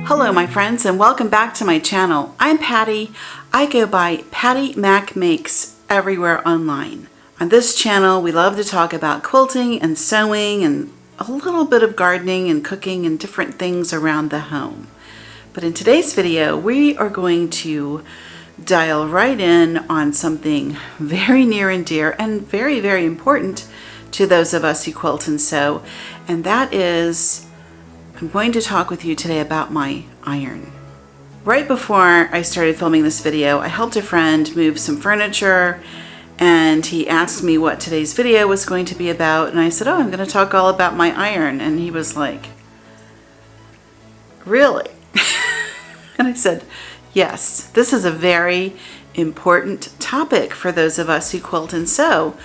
Hello my friends, and welcome back to my channel. I'm Patty. I go by Pattymac Makes everywhere online. On this channel we love to talk about quilting and sewing and a little bit of gardening and cooking and different things around the home. But in today's video we are going to dial right in on something very near and dear and very, very important to those of us who quilt and sew, and that is I'm going to talk with you today about my iron. Right before I started filming this video, I helped a friend move some furniture, and he asked me what today's video was going to be about, and I said, oh, I'm going to talk all about my iron. And he was like, really? And I said, yes, this is a very important topic for those of us who quilt and sew,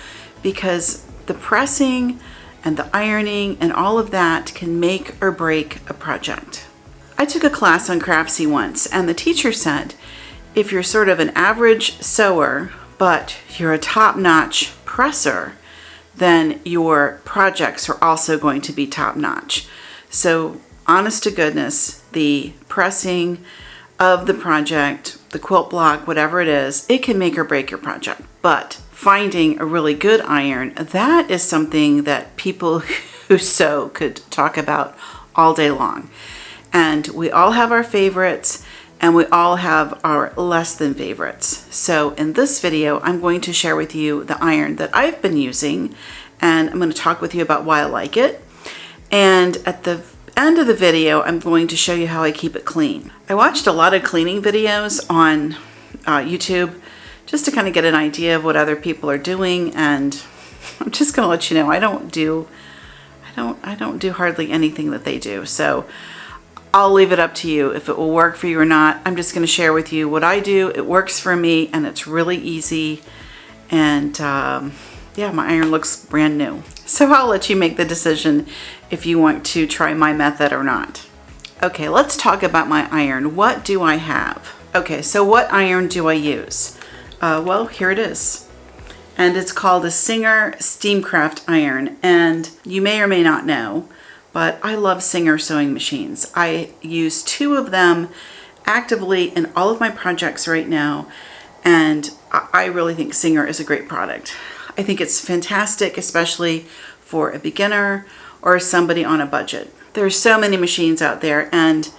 because the pressing and the ironing and all of that can make or break a project. I took a class on Craftsy once, and the teacher said, if you're sort of an average sewer, but you're a top-notch presser, then your projects are also going to be top-notch. So honest to goodness, the pressing of the project, the quilt block, whatever it is, it can make or break your project. But finding a really good iron, that is something that people who sew could talk about all day long. And we all have our favorites, and we all have our less than favorites. So in this video, I'm going to share with you the iron that I've been using, and I'm going to talk with you about why I like it. And at the end of the video, I'm going to show you how I keep it clean. I watched a lot of cleaning videos on YouTube just to kind of get an idea of what other people are doing, and I'm just going to let you know I don't do hardly anything that they do. So I'll leave it up to you if it will work for you or not. I'm just going to share with you what I do. It works for me, and it's really easy. And yeah, my iron looks brand new. So I'll let you make the decision if you want to try my method or not. Okay, let's talk about my iron. What do I have? Okay, so what iron do I use? Well, here it is. And it's called a Singer Steamcraft IRON. And you may or may not know, but I love Singer sewing machines. I use 2 of them actively in all of my projects right now. And I really think Singer is a great product. I think it's fantastic, especially for a beginner or somebody on a budget. There's so many machines out there, and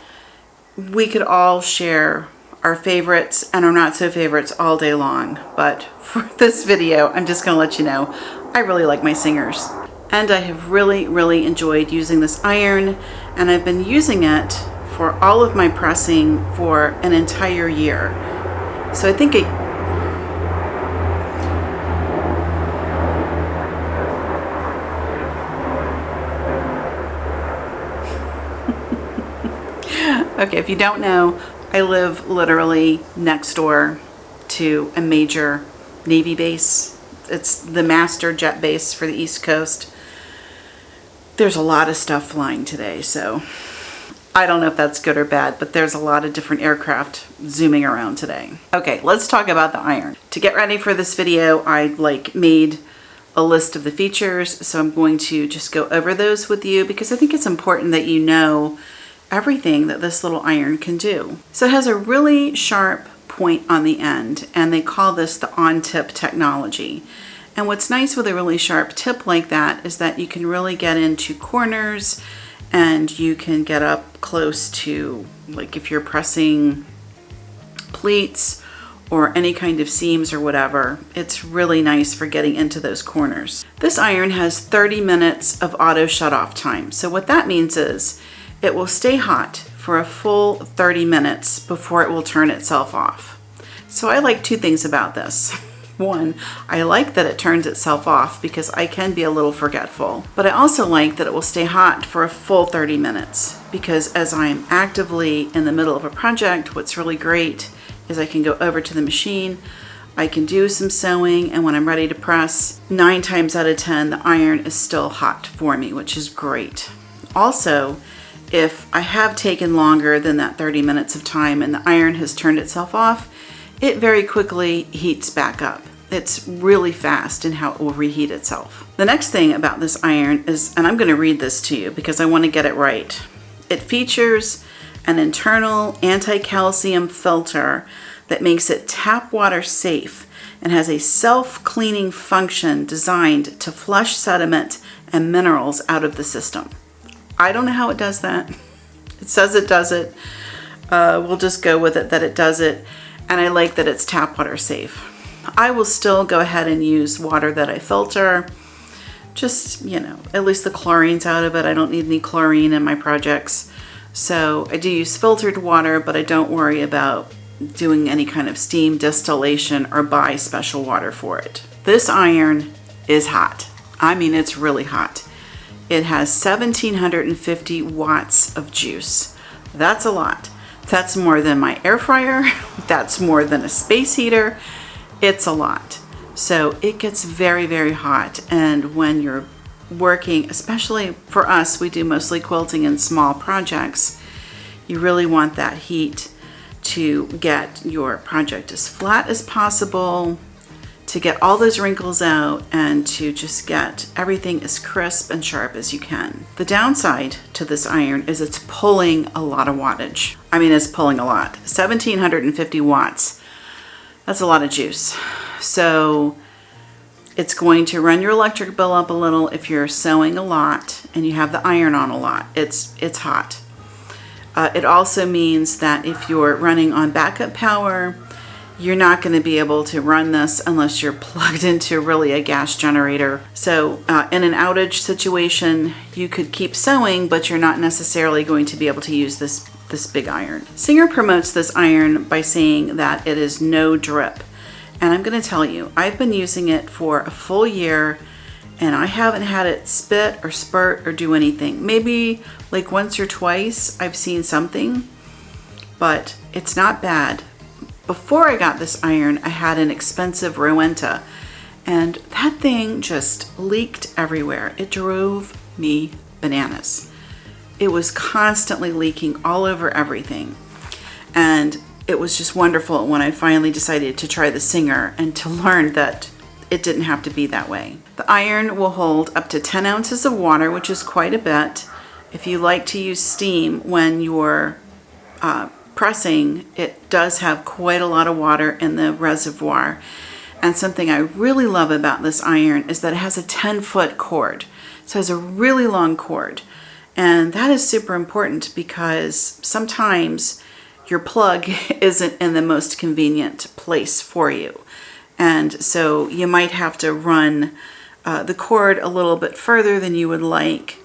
we could all share our favorites and our not so favorites all day long. But for this video, I'm just going to let you know I really like my Singers. And I have really, really enjoyed using this iron, and I've been using it for all of my pressing for an entire year. So I think okay, if you don't know, I live literally next door to a major Navy base. It's the master jet base for the East Coast. There's a lot of stuff flying today, so I don't know if that's good or bad, but there's a lot of different aircraft zooming around today. Okay, let's talk about the iron. To get ready for this video, I made a list of the features, so I'm going to just go over those with you because I think it's important that you know everything that this little iron can do. So it has a really sharp point on the end, and they call this the on-tip technology. And what's nice with a really sharp tip like that is that you can really get into corners, and you can get up close to, like if you're pressing pleats or any kind of seams or whatever, it's really nice for getting into those corners. This iron has 30 minutes of auto shut-off time. So what that means is it will stay hot for a full 30 minutes before it will turn itself off. So I like 2 things about this. One, I like that it turns itself off because I can be a little forgetful, but I also like that it will stay hot for a full 30 minutes because as I'm actively in the middle of a project, what's really great is I can go over to the machine, I can do some sewing, and when I'm ready to press, 9 times out of 10, the iron is still hot for me, which is great. Also, if I have taken longer than that 30 minutes of time and the iron has turned itself off, it very quickly heats back up. It's really fast in how it will reheat itself. The next thing about this iron is, and I'm going to read this to you because I want to get it right. It features an internal anti-calcium filter that makes it tap water safe and has a self-cleaning function designed to flush sediment and minerals out of the system. I don't know how it does that. It says it does it. We'll just go with it that it does it. And I like that it's tap water safe. I will still go ahead and use water that I filter. Just, you know, at least the chlorine's out of it. I don't need any chlorine in my projects. So I do use filtered water, but I don't worry about doing any kind of steam distillation or buy special water for it. This iron is hot. I mean, it's really hot. It has 1750 watts of juice. That's a lot. That's more than my air fryer. That's more than a space heater. It's a lot. So it gets very, very hot. And when you're working, especially for us, we do mostly quilting in small projects, you really want that heat to get your project as flat as possible, to get all those wrinkles out, and to just get everything as crisp and sharp as you can. The downside to this iron is it's pulling a lot of wattage. I mean, it's pulling a lot. 1750 watts. That's a lot of juice. So it's going to run your electric bill up a little if you're sewing a lot and you have the iron on a lot. It's hot. It also means that if you're running on backup power, you're not going to be able to run this unless you're plugged into really a gas generator. So in an outage situation, you could keep sewing, but you're not necessarily going to be able to use this big iron. Singer promotes this iron by saying that it is no drip. And I'm going to tell you, I've been using it for a full year and I haven't had it spit or spurt or do anything. Maybe like once or twice I've seen something, but it's not bad. Before I got this iron, I had an expensive Rowenta, and that thing just leaked everywhere. It drove me bananas. It was constantly leaking all over everything. And it was just wonderful when I finally decided to try the Singer and to learn that it didn't have to be that way. The iron will hold up to 10 ounces of water, which is quite a bit. If you like to use steam when you're pressing, it does have quite a lot of water in the reservoir. And something I really love about this iron is that it has a 10-foot cord. So it has a really long cord. And that is super important because sometimes your plug isn't in the most convenient place for you. And so you might have to run the cord a little bit further than you would like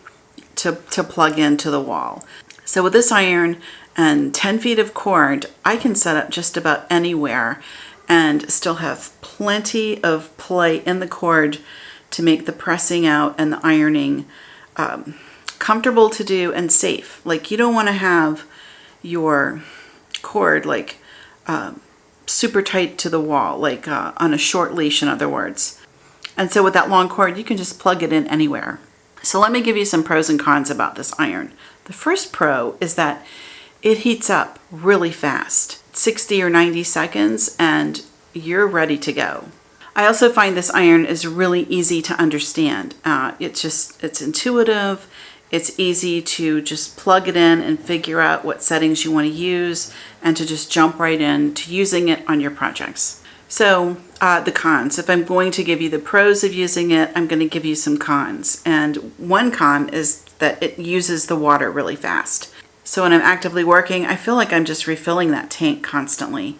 to plug into the wall. So with this iron and 10 feet of cord, I can set up just about anywhere and still have plenty of play in the cord to make the pressing out and the ironing comfortable to do and safe. Like, you don't want to have your cord like super tight to the wall, like on a short leash, in other words. And so with that long cord, you can just plug it in anywhere. So let me give you some pros and cons about this iron. The first pro is that it heats up really fast, 60 or 90 seconds, and you're ready to go. I also find this iron is really easy to understand. It's intuitive. It's easy to just plug it in and figure out what settings you want to use and to just jump right in to using it on your projects. So the cons, if I'm going to give you the pros of using it, I'm going to give you some cons. And one con is that it uses the water really fast. So when I'm actively working, I feel like I'm just refilling that tank constantly.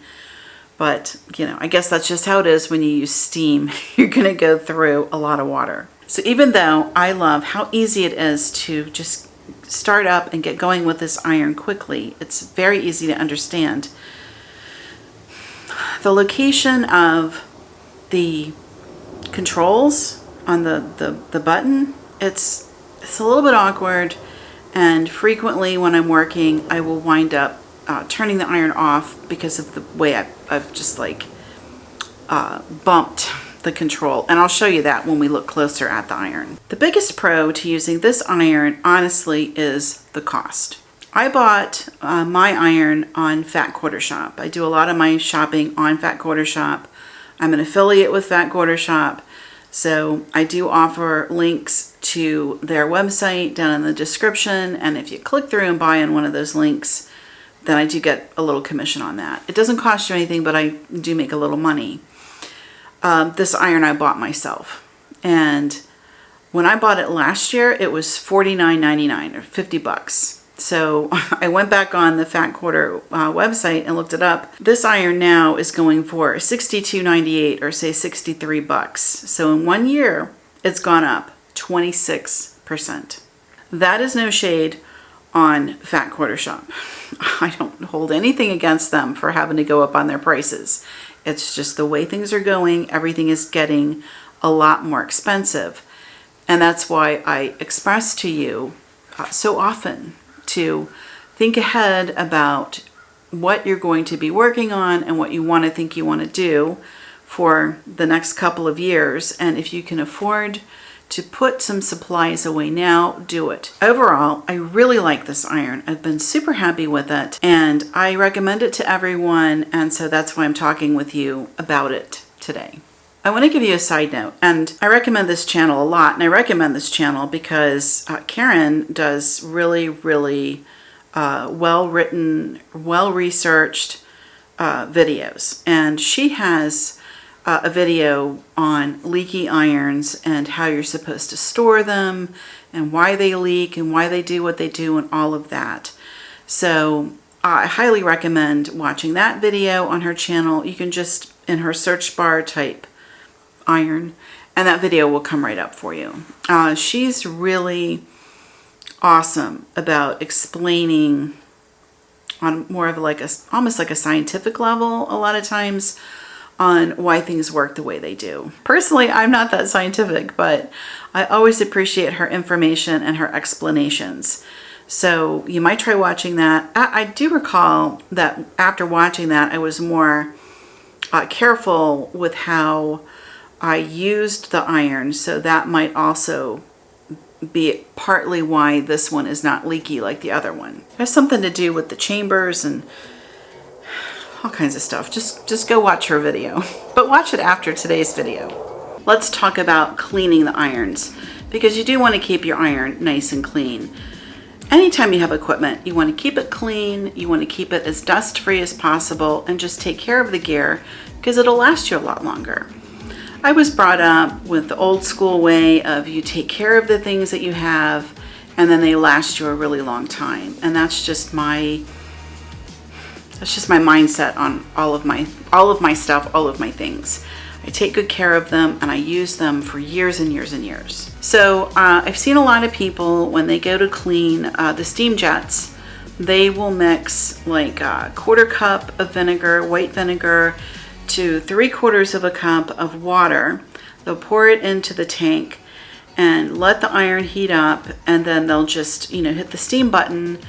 But, you know, I guess that's just how it is when you use steam. You're going to go through a lot of water. So even though I love how easy it is to just start up and get going with this iron quickly, it's very easy to understand. The location of the controls on the button, it's a little bit awkward, and frequently when I'm working, I will wind up turning the iron off because of the way I've just like bumped the control, and I'll show you that when we look closer at the iron. The biggest pro to using this iron, honestly, is the cost. I bought my iron on Fat Quarter Shop. I do a lot of my shopping on Fat Quarter Shop. I'm an affiliate with Fat Quarter Shop, so I do offer links to their website down in the description, and if you click through and buy on one of those links, then I do get a little commission on that. It doesn't cost you anything, but I do make a little money. This iron I bought myself, and when I bought it last year, it was $49.99 or 50 bucks. So I went back on the Fat Quarter website and looked it up. This iron now is going for $62.98 or say 63 bucks. So in 1 year, it's gone up 26%. That is no shade on Fat Quarter Shop. I don't hold anything against them for having to go up on their prices. It's just the way things are going. Everything is getting a lot more expensive. And that's why I express to you so often to think ahead about what you're going to be working on and what you want to do for the next couple of years. And if you can afford to put some supplies away now, do it. Overall, I really like this iron. I've been super happy with it, and I recommend it to everyone, and so that's why I'm talking with you about it today. I want to give you a side note, and I recommend this channel a lot, and I recommend this channel because Karen does really, really well-written, well-researched videos, and she has a video on leaky irons and how you're supposed to store them and why they leak and why they do what they do and all of that. So I highly recommend watching that video on her channel. You can just, in her search bar, type iron, and that video will come right up for you. She's really awesome about explaining on more of like almost like a scientific level a lot of times on why things work the way they do. Personally, I'm not that scientific, but I always appreciate her information and her explanations. So you might try watching that. I do recall that after watching that, I was more careful with how I used the iron, so that might also be partly why this one is not leaky like the other one. It has something to do with the chambers and all kinds of stuff. Just go watch her video, but watch it after today's video. Let's talk about cleaning the irons, because you do want to keep your iron nice and clean. Anytime you have equipment, you want to keep it clean, you want to keep it as dust-free as possible, and just take care of the gear because it'll last you a lot longer. I was brought up with the old school way of you take care of the things that you have and then they last you a really long time. And that's just my mindset on all of my stuff, all of my things. I take good care of them and I use them for years and years and years. So I've seen a lot of people when they go to clean the steam jets, they will mix like a 1/4 cup of vinegar, white vinegar, to 3/4 of a cup of water. They'll pour it into the tank and let the iron heat up, and then they'll just hit the steam button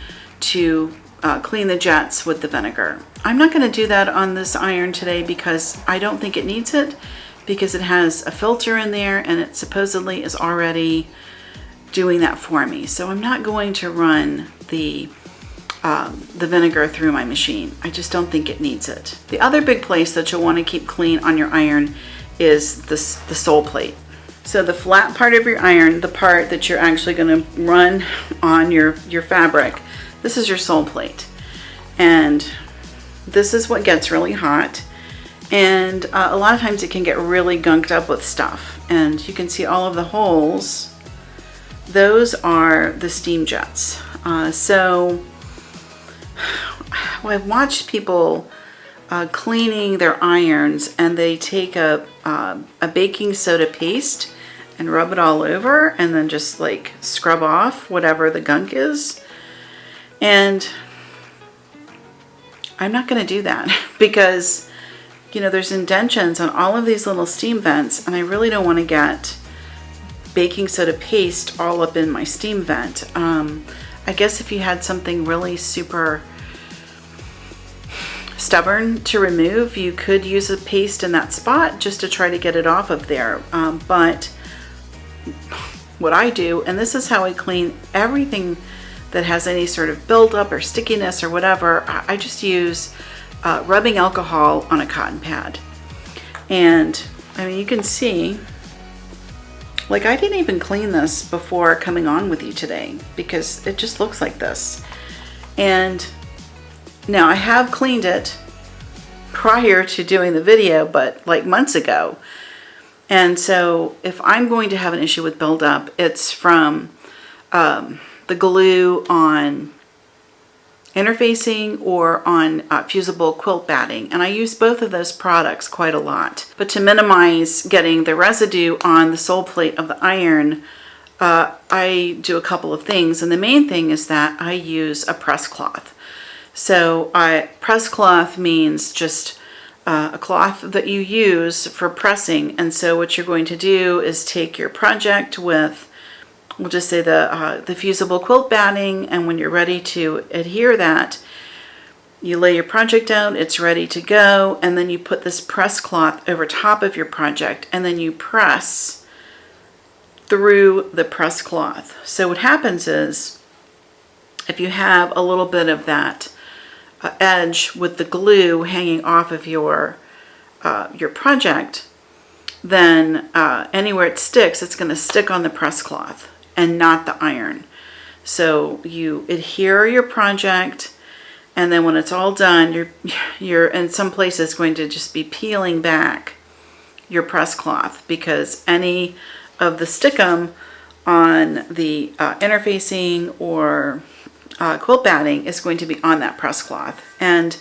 to clean the jets with the vinegar. I'm not going to do that on this iron today because I don't think it needs it, because it has a filter in there and it supposedly is already doing that for me. So I'm not going to run the vinegar through my machine. I just don't think it needs it. The other big place that you'll want to keep clean on your iron is the sole plate. So the flat part of your iron, the part that you're actually going to run on your fabric, this is your sole plate. And this is what gets really hot. And a lot of times it can get really gunked up with stuff. And you can see all of the holes. Those are the steam jets. I've watched people cleaning their irons, and they take a baking soda paste and rub it all over and then just like scrub off whatever the gunk is. And I'm not going to do that because there's indentions on all of these little steam vents, and I really don't want to get baking soda paste all up in my steam vent. I guess if you had something really super stubborn to remove, you could use a paste in that spot just to try to get it off of there. But what I do, and this is how I clean everything that has any sort of buildup or stickiness or whatever, I just use rubbing alcohol on a cotton pad. And I mean, you can see, like, I didn't even clean this before coming on with you today because it just looks like this. And now I have cleaned it prior to doing the video, but like months ago. And so if I'm going to have an issue with buildup, it's from the glue on interfacing or on fusible quilt batting. And I use both of those products quite a lot. But to minimize getting the residue on the sole plate of the iron, I do a couple of things. And the main thing is that I use a press cloth. So press cloth means just a cloth that you use for pressing. And so what you're going to do is take your project with, we'll just say the fusible quilt batting, and when you're ready to adhere that, you lay your project out, it's ready to go, and then you put this press cloth over top of your project, and then you press through the press cloth. So what happens is, if you have a little bit of that edge with the glue hanging off of your project, then anywhere it sticks, it's going to stick on the press cloth and not the iron. So you adhere your project, and then when it's all done, you're in some places going to just be peeling back your press cloth because any of the stickum on the interfacing or quilt batting is going to be on that press cloth. And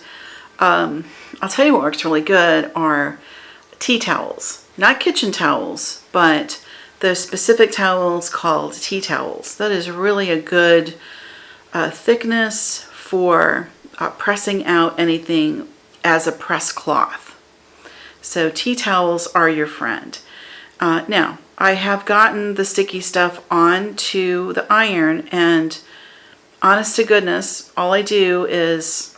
I'll tell you what works really good are tea towels, not kitchen towels, but those specific towels called tea towels. That is really a good thickness for pressing out anything as a press cloth. So tea towels are your friend. Now, I have gotten the sticky stuff onto the iron, and honest to goodness, all I do is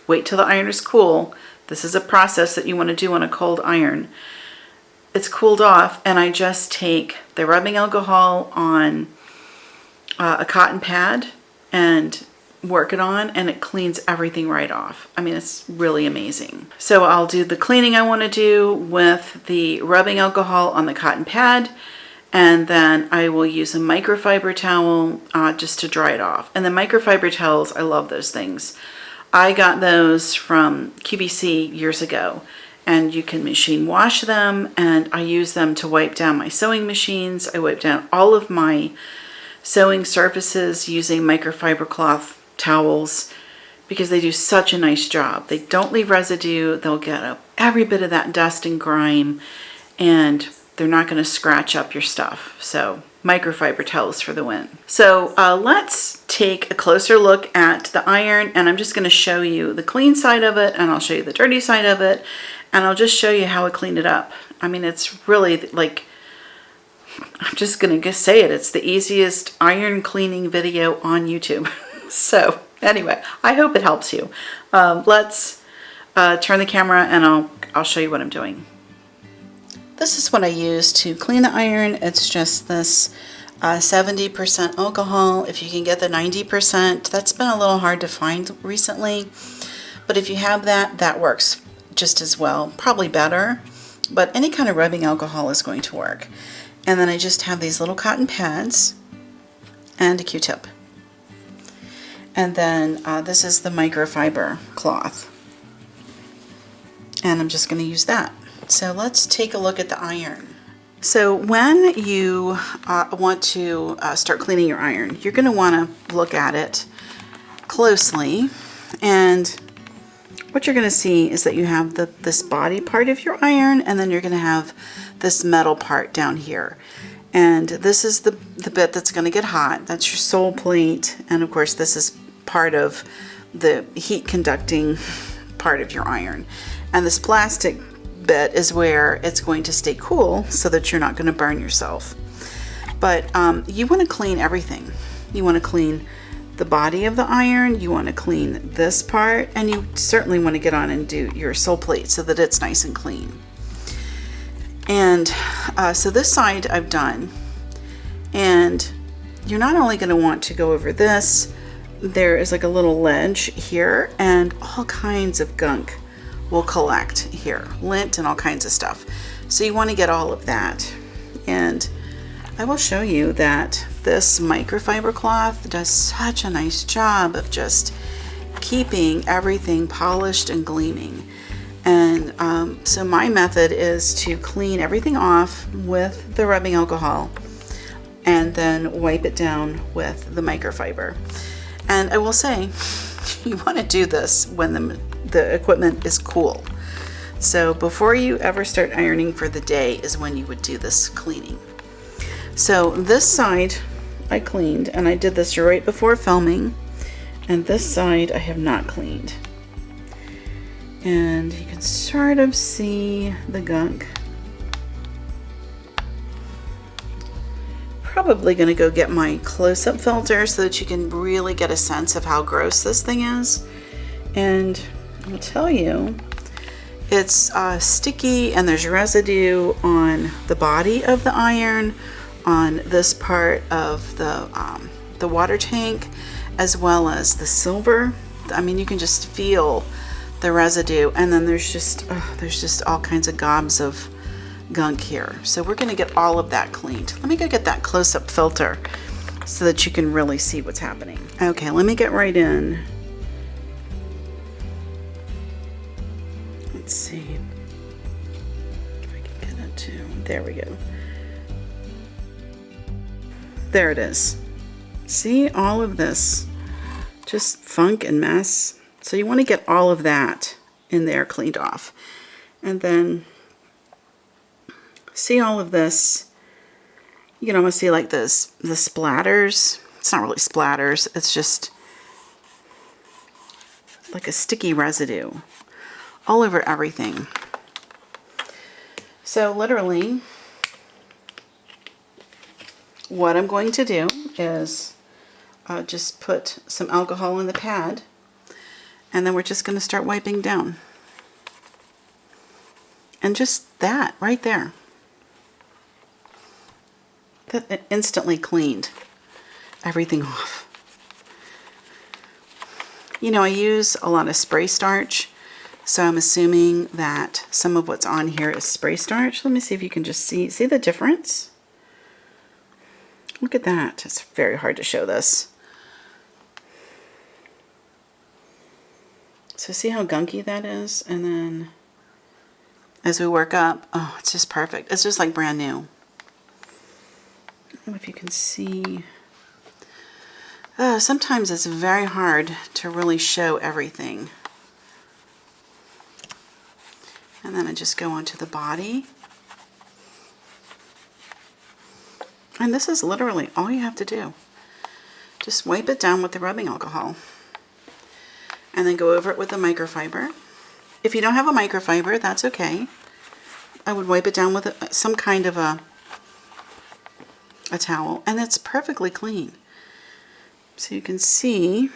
wait till the iron is cool. This is a process that you want to do on a cold iron. It's cooled off, and I just take the rubbing alcohol on a cotton pad and work it on, and it cleans everything right off. I mean, it's really amazing. So I'll do the cleaning I want to do with the rubbing alcohol on the cotton pad, and then I will use a microfiber towel just to dry it off. And the microfiber towels, I love those things. I got those from QVC years ago. And you can machine wash them, and I use them to wipe down my sewing machines. I wipe down all of my sewing surfaces using microfiber cloth towels because they do such a nice job. They don't leave residue. They'll get up every bit of that dust and grime, and they're not going to scratch up your stuff. So microfiber towels for the win. So let's take a closer look at the iron, and I'm just going to show you the clean side of it, and I'll show you the dirty side of it. And I'll just show you how I cleaned it up. I mean, it's really like, I'm just going to say it. It's the easiest iron cleaning video on YouTube. So anyway, I hope it helps you. Let's turn the camera and I'll show you what I'm doing. This is what I use to clean the iron. It's just this 70% alcohol. If you can get the 90%, that's been a little hard to find recently. But if you have that, that works just as well, probably better, but any kind of rubbing alcohol is going to work. And then I just have these little cotton pads and a Q-tip. And then this is the microfiber cloth. And I'm just going to use that. So let's take a look at the iron. So when you want to start cleaning your iron, you're going to want to look at it closely, and what you're going to see is that you have this body part of your iron, and then you're going to have this metal part down here. And this is the bit that's going to get hot. That's your sole plate. And of course, this is part of the heat conducting part of your iron. And this plastic bit is where it's going to stay cool so that you're not going to burn yourself. But you want to clean everything. You want to clean the body of the iron, you want to clean this part, and you certainly want to get on and do your sole plate so that it's nice and clean. And so this side I've done, and you're not only going to want to go over this, there is like a little ledge here and all kinds of gunk will collect here, lint and all kinds of stuff. So you want to get all of that. And I will show you that this microfiber cloth does such a nice job of just keeping everything polished and gleaming. And so my method is to clean everything off with the rubbing alcohol and then wipe it down with the microfiber. And I will say, you want to do this when the equipment is cool. So before you ever start ironing for the day is when you would do this cleaning. So this side I cleaned, and I did this right before filming, and this side I have not cleaned. And you can sort of see the gunk. Probably going to go get my close-up filter so that you can really get a sense of how gross this thing is. And I'll tell you, it's sticky, and there's residue on the body of the iron, on this part of the water tank, as well as the silver. I mean, you can just feel the residue, and then there's just all kinds of gobs of gunk here. So we're going to get all of that cleaned. Let me go get that close-up filter so that you can really see what's happening. Okay, let me get right in. Let's see if I can get it to, there we go. There it is. See all of this just funk and mess. So you want to get all of that in there cleaned off. And then see all of this. You can almost see like the splatters. It's not really splatters. It's just like a sticky residue all over everything. So literally, what I'm going to do is just put some alcohol in the pad, and then we're just going to start wiping down. And just that right there. That instantly cleaned everything off. You know, I use a lot of spray starch, so I'm assuming that some of what's on here is spray starch. Let me see if you can just see the difference. Look at that. It's very hard to show this. So see how gunky that is? And then as we work up, oh, it's just perfect. It's just like brand new. I don't know if you can see. Sometimes it's very hard to really show everything. And then I just go onto the body. And this is literally all you have to do. Just wipe it down with the rubbing alcohol. And then go over it with the microfiber. If you don't have a microfiber, that's okay. I would wipe it down with some kind of a towel. And it's perfectly clean. So you can see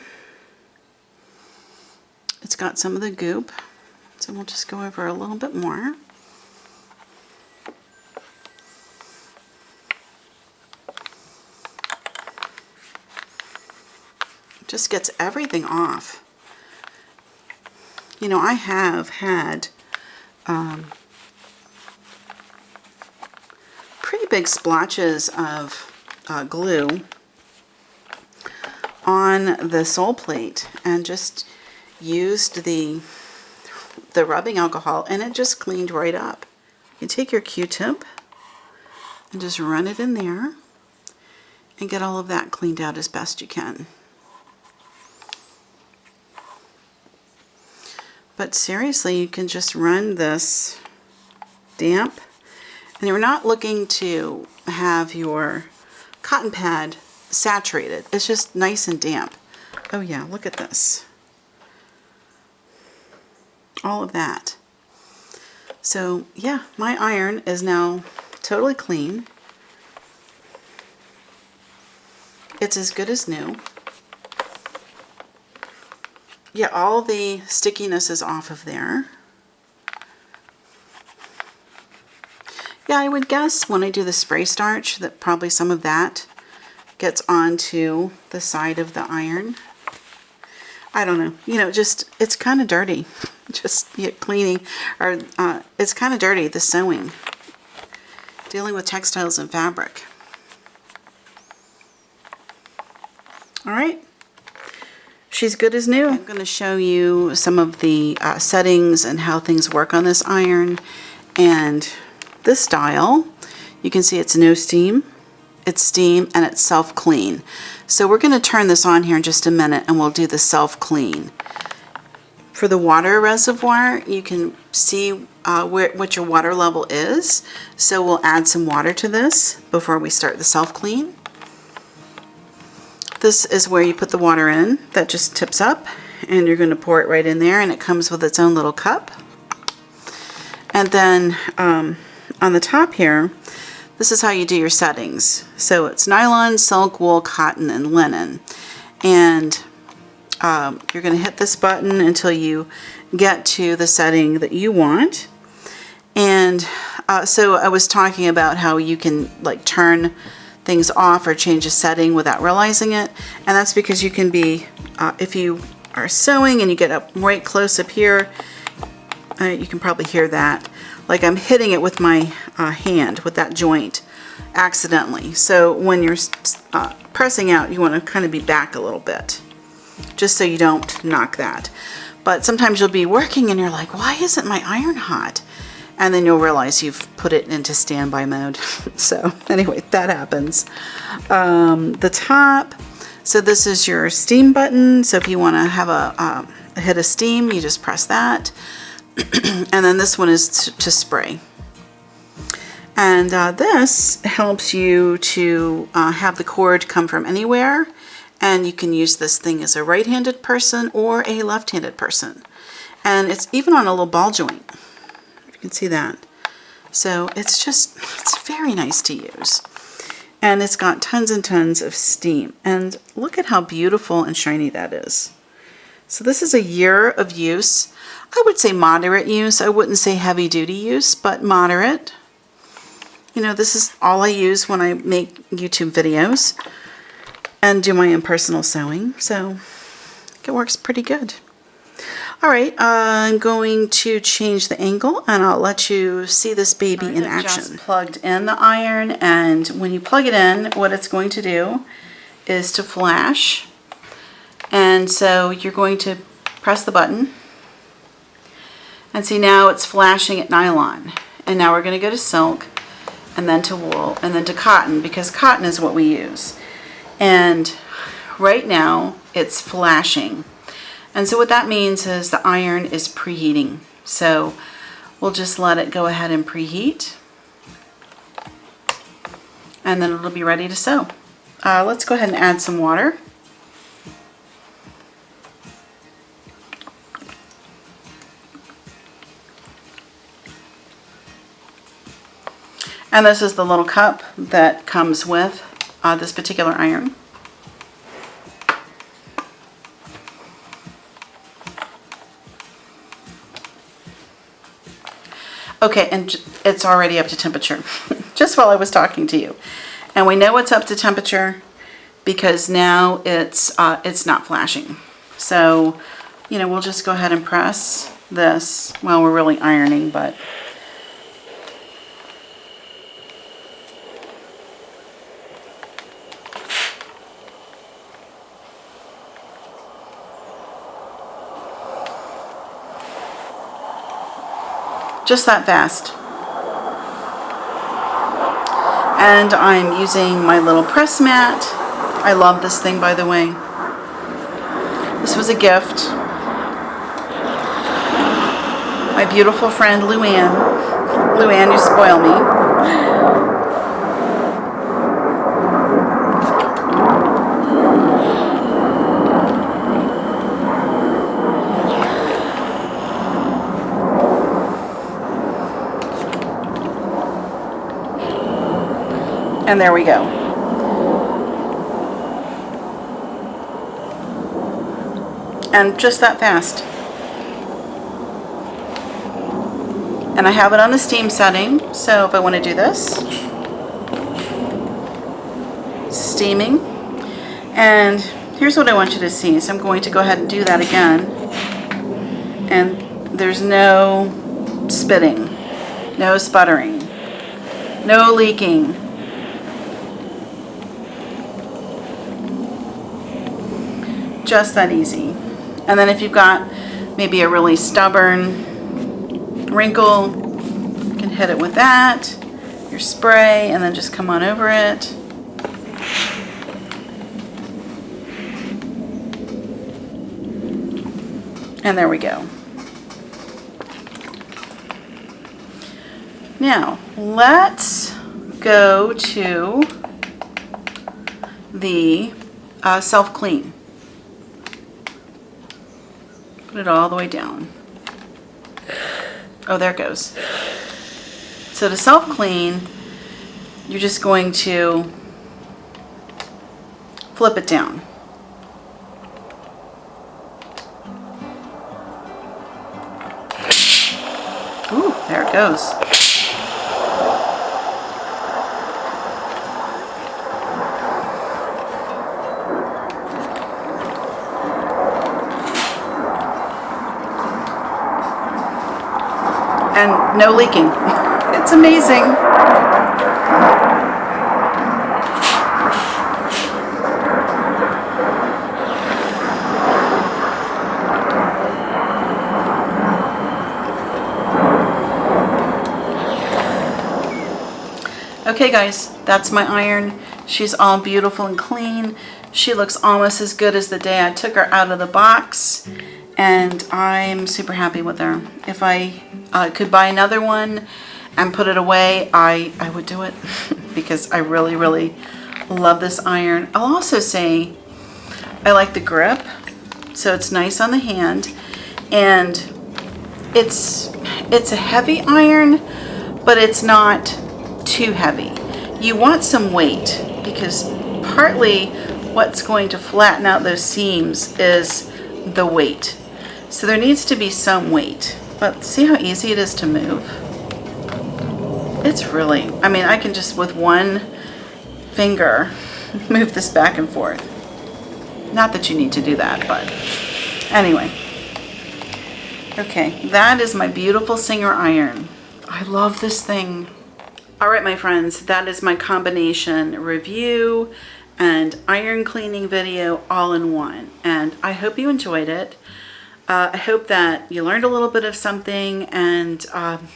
it's got some of the goop. So we'll just go over a little bit more. Just gets everything off. You know, I have had pretty big splotches of glue on the sole plate and just used the rubbing alcohol, and it just cleaned right up. You take your Q-tip and just run it in there and get all of that cleaned out as best you can. But seriously, you can just run this damp, and you're not looking to have your cotton pad saturated. It's just nice and damp. Oh yeah, look at this. All of that. So yeah, my iron is now totally clean. It's as good as new. Yeah, all the stickiness is off of there. Yeah, I would guess when I do the spray starch that probably some of that gets onto the side of the iron. I don't know, you know, just, it's kind of dirty. Just cleaning, or it's kind of dirty, the sewing. Dealing with textiles and fabric. All right. She's good as new. I'm going to show you some of the settings and how things work on this iron. And this style, you can see it's no steam, it's steam, and it's self-clean. So we're going to turn this on here in just a minute and we'll do the self-clean. For the water reservoir, you can see what your water level is. So we'll add some water to this before we start the self-clean. This is where you put the water in. That just tips up and you're going to pour it right in there, and it comes with its own little cup. And then on the top here, this is how you do your settings. So it's nylon, silk, wool, cotton, and linen. And you're going to hit this button until you get to the setting that you want. And so I was talking about how you can like turn things off or change a setting without realizing it. And that's because you can be, if you are sewing and you get up right close up here, you can probably hear that. Like I'm hitting it with my hand with that joint accidentally. So when you're pressing out, you want to kind of be back a little bit, just so you don't knock that. But sometimes you'll be working and you're like, why isn't my iron hot? And then you'll realize you've put it into standby mode. So anyway, that happens. The top, so this is your steam button. So if you want to have a hit of steam, you just press that. And then this one is to spray. And this helps you to have the cord come from anywhere. And you can use this thing as a right-handed person or a left-handed person. And it's even on a little ball joint. You can see that. So it's very nice to use. And it's got tons and tons of steam. And look at how beautiful and shiny that is. So this is a year of use. I would say moderate use. I wouldn't say heavy duty use, but moderate. You know, this is all I use when I make YouTube videos and do my own personal sewing, so it works pretty good. All right, I'm going to change the angle and I'll let you see this baby in action. Just plugged in the iron, and when you plug it in, what it's going to do is to flash. And so you're going to press the button, and see now it's flashing at nylon. And now we're going to go to silk, and then to wool, and then to cotton, because cotton is what we use. And right now it's flashing. And so what that means is the iron is preheating. So we'll just let it go ahead and preheat. And then it'll be ready to sew. Let's go ahead and add some water. And this is the little cup that comes with this particular iron. Okay, and it's already up to temperature, just while I was talking to you. And we know it's up to temperature because now it's not flashing. So, you know, we'll just go ahead and press this while we're really ironing, but just that fast. And I'm using my little press mat. I love this thing, by the way. This was a gift. My beautiful friend Luann. Luann, you spoil me. And there we go. And just that fast. And I have it on the steam setting, so if I want to do this, steaming, and here's what I want you to see. So I'm going to go ahead and do that again. And there's no spitting, no sputtering, no leaking. Just that easy. And then if you've got maybe a really stubborn wrinkle, you can hit it with that, your spray, and then just come on over it. And there we go. Now, let's go to the self-clean. Put it all the way down. Oh, there it goes. So to self-clean, you're just going to flip it down. Ooh, there it goes. And no leaking. It's amazing. Okay guys, that's my iron. She's all beautiful and clean. She looks almost as good as the day I took her out of the box. And I'm super happy with her. If I could buy another one and put it away, I would do it because I really, really love this iron. I'll also say I like the grip, so it's nice on the hand, and it's a heavy iron, but it's not too heavy. You want some weight because partly what's going to flatten out those seams is the weight. So there needs to be some weight, but see how easy it is to move? It's really, I mean, I can just with one finger move this back and forth. Not that you need to do that, but anyway. Okay, that is my beautiful Singer iron. I love this thing. All right, my friends, that is my combination review and iron cleaning video all in one. And I hope you enjoyed it. I hope that you learned a little bit of something, and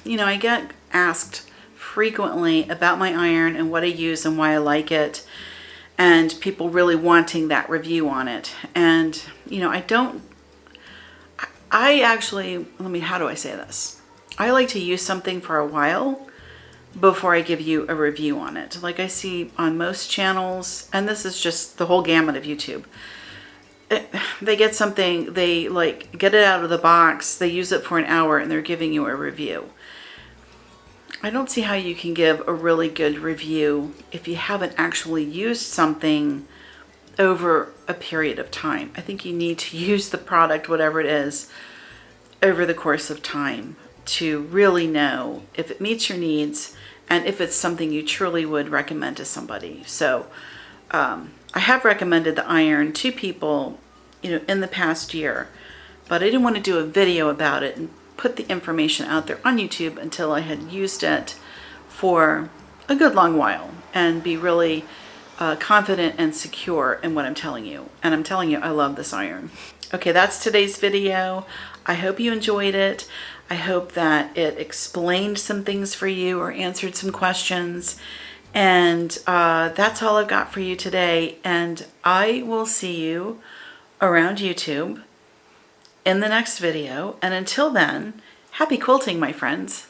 you know, I get asked frequently about my iron and what I use and why I like it, and people really wanting that review on it. And you know, I actually, how do I say this? I like to use something for a while before I give you a review on it. Like I see on most channels, and this is just the whole gamut of YouTube. They get something, they like get it out of the box, they use it for an hour, and they're giving you a review. I don't see how you can give a really good review if you haven't actually used something over a period of time. I think you need to use the product, whatever it is, over the course of time to really know if it meets your needs and if it's something you truly would recommend to somebody. So I have recommended the iron to people, you know, in the past year, but I didn't want to do a video about it and put the information out there on YouTube until I had used it for a good long while and be really confident and secure in what I'm telling you. And I'm telling you, I love this iron. Okay, that's today's video. I hope you enjoyed it. I hope that it explained some things for you or answered some questions. And that's all I've got for you today. And I will see you around YouTube in the next video. And until then, happy quilting, my friends.